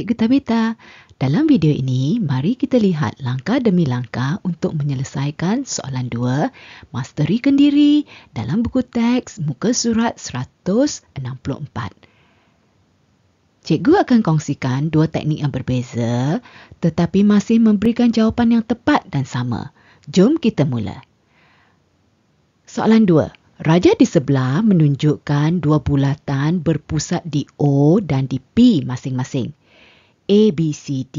Cikgu Tabita. Dalam video ini, mari kita lihat langkah demi langkah untuk menyelesaikan soalan 2, Masteri Kendiri dalam buku teks muka surat 164. Cikgu akan kongsikan dua teknik yang berbeza tetapi masih memberikan jawapan yang tepat dan sama. Jom kita mula. Soalan 2. Raja di sebelah menunjukkan dua bulatan berpusat di O dan di P masing-masing. ABCD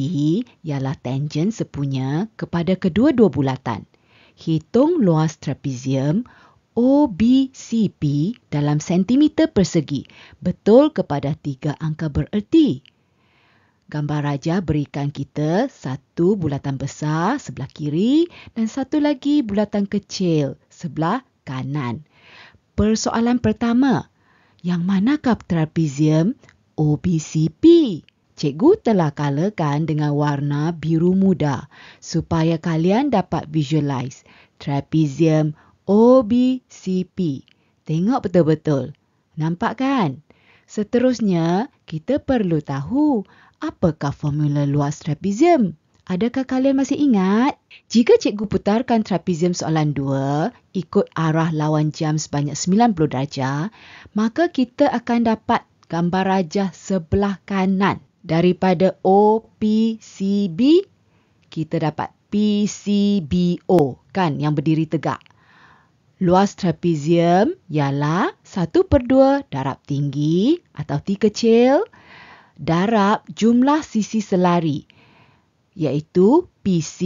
ialah tangen sepunya kepada kedua-dua bulatan. Hitung luas trapezium OBCP dalam sentimeter persegi betul kepada 3 angka bererti. Gambar raja berikan kita satu bulatan besar sebelah kiri dan satu lagi bulatan kecil sebelah kanan. Persoalan pertama, yang manakah trapezium OBCP? Cikgu telah colourkan dengan warna biru muda supaya kalian dapat visualize trapezium OBCP. Tengok betul-betul. Nampak kan? Seterusnya, kita perlu tahu apakah formula luas trapezium. Adakah kalian masih ingat? Jika cikgu putarkan trapezium soalan 2 ikut arah lawan jam sebanyak 90 darjah, maka kita akan dapat gambar rajah sebelah kanan. Daripada OPCB, kita dapat PCBO, kan, yang berdiri tegak. Luas trapezium ialah 1/2 darab tinggi atau T kecil darab jumlah sisi selari, iaitu PC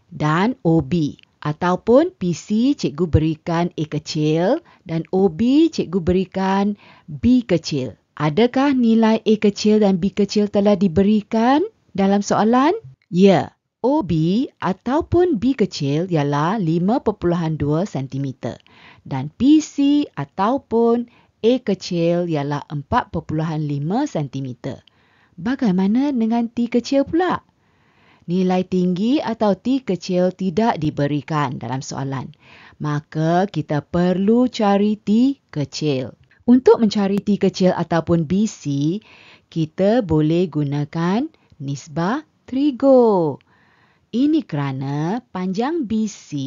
dan OB. Ataupun PC cikgu berikan A kecil dan OB cikgu berikan B kecil. Adakah nilai A kecil dan B kecil telah diberikan dalam soalan? Ya, OB ataupun B kecil ialah 5.2 cm dan PC ataupun A kecil ialah 4.5 cm. Bagaimana dengan T kecil pula? Nilai tinggi atau T kecil tidak diberikan dalam soalan. Maka kita perlu cari T kecil. Untuk mencari T kecil ataupun BC, kita boleh gunakan nisbah trigo. Ini kerana panjang BC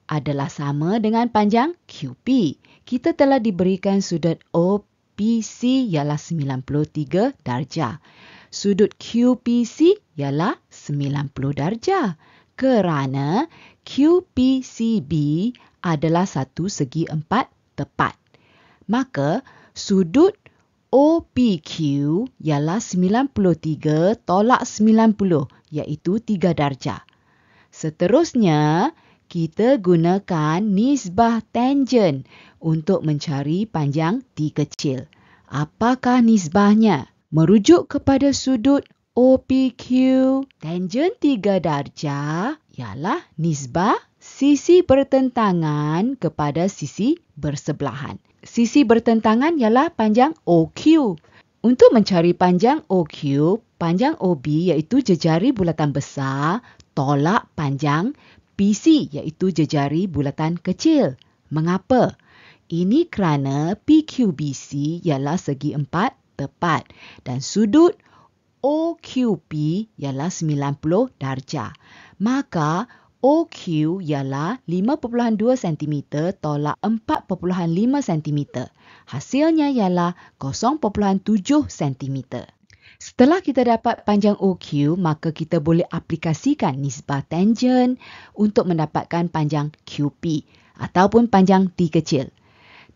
adalah sama dengan panjang QP. Kita telah diberikan sudut OPC ialah 93 darjah. Sudut QPC ialah 90 darjah. Kerana QPCB adalah satu segi 4 tepat. Maka sudut OPQ ialah 93 tolak 90 iaitu 3 darjah. Seterusnya, kita gunakan nisbah tangen untuk mencari panjang T kecil. Apakah nisbahnya? Merujuk kepada sudut OPQ, tangen 3 darjah ialah nisbah sisi bertentangan kepada sisi bersebelahan. Sisi bertentangan ialah panjang OQ. Untuk mencari panjang OQ, panjang OB iaitu jejari bulatan besar tolak panjang PC iaitu jejari bulatan kecil. Mengapa? Ini kerana PQBC ialah segi 4 tepat dan sudut OQP ialah 90 darjah. Maka OQ ialah 5.2 cm tolak 4.5 cm. Hasilnya ialah 0.7 cm. Setelah kita dapat panjang OQ, maka kita boleh aplikasikan nisbah tangen untuk mendapatkan panjang QP ataupun panjang T kecil.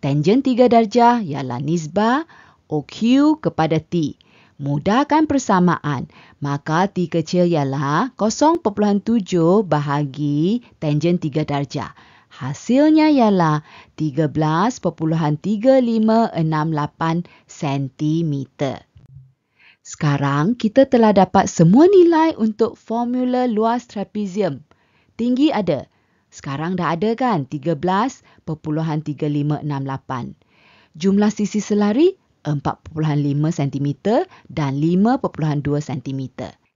Tangen 3 darjah ialah nisbah OQ kepada T. Mudahkan persamaan, maka T kecil ialah 0.7 bahagi tangen 3 darjah. Hasilnya ialah 13.3568 cm. Sekarang kita telah dapat semua nilai untuk formula luas trapezium. Tinggi ada. Sekarang dah ada kan? 13.3568. Jumlah sisi selari 4.5 cm dan 5.2 cm.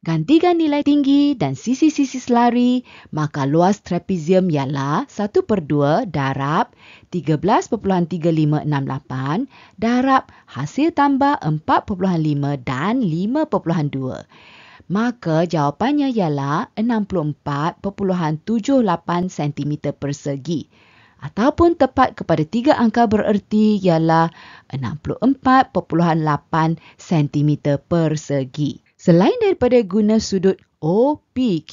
Gantikan nilai tinggi dan sisi-sisi selari, maka luas trapezium ialah 1/2 darab 13.3568 darab hasil tambah 4.5 dan 5.2. Maka jawapannya ialah 64.78 cm persegi. Ataupun tepat kepada 3 angka bererti ialah 64.8 cm persegi. Selain daripada guna sudut OPQ,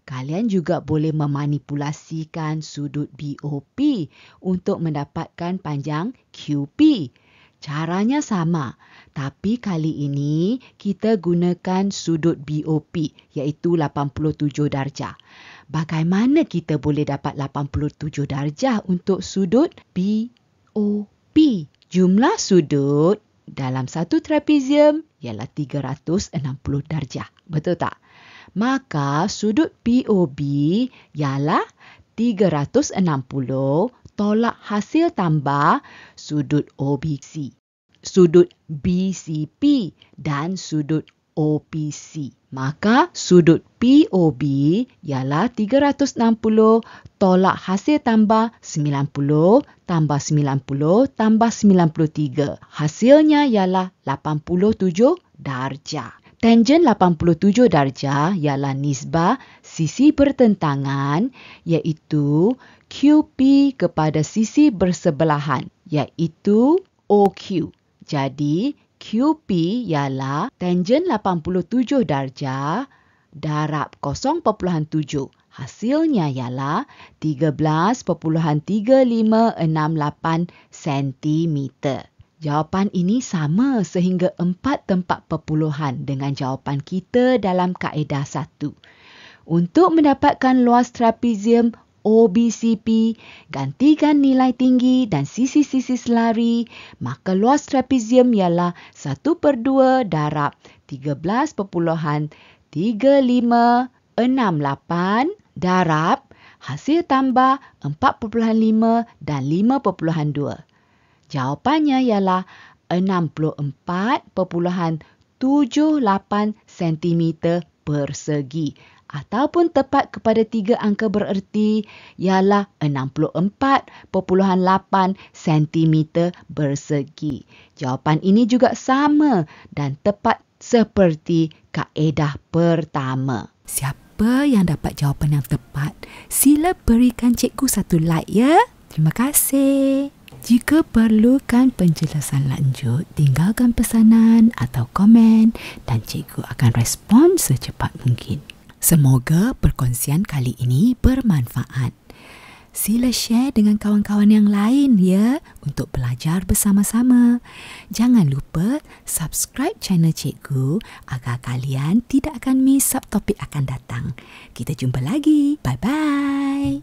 kalian juga boleh memanipulasikan sudut BOP untuk mendapatkan panjang QP. Caranya sama, tapi kali ini kita gunakan sudut BOP iaitu 87 darjah. Bagaimana kita boleh dapat 87 darjah untuk sudut BOP? Jumlah sudut dalam satu trapezium ialah 360 darjah. Betul tak? Maka sudut POB ialah 360 tolak hasil tambah sudut OBC, sudut BCP dan sudut OPC. Maka sudut POB ialah 360 tolak hasil tambah 90 tambah 90 tambah 93. Hasilnya ialah 87 darjah. Tangen 87 darjah ialah nisbah sisi bertentangan iaitu QP kepada sisi bersebelahan iaitu OQ. Jadi QP ialah tangen 87 darjah darab 0.7. Hasilnya ialah 13.3568 cm. Jawapan ini sama sehingga 4 tempat perpuluhan dengan jawapan kita dalam kaedah 1. Untuk mendapatkan luas trapezium OBCP, gantikan nilai tinggi dan sisi-sisi selari, maka luas trapezium ialah 1/2 darab 13.3568 darab hasil tambah 4.5 dan 5.2. Jawapannya ialah 64.78 cm persegi. Ataupun tepat kepada 3 angka bererti ialah 64.8 cm persegi. Jawapan ini juga sama dan tepat seperti kaedah pertama. Siapa yang dapat jawapan yang tepat, sila berikan cikgu satu like ya. Terima kasih. Jika perlukan penjelasan lanjut, tinggalkan pesanan atau komen dan cikgu akan respon secepat mungkin. Semoga perkongsian kali ini bermanfaat. Sila share dengan kawan-kawan yang lain ya untuk belajar bersama-sama. Jangan lupa subscribe channel cikgu agar kalian tidak akan miss subtopik akan datang. Kita jumpa lagi. Bye-bye.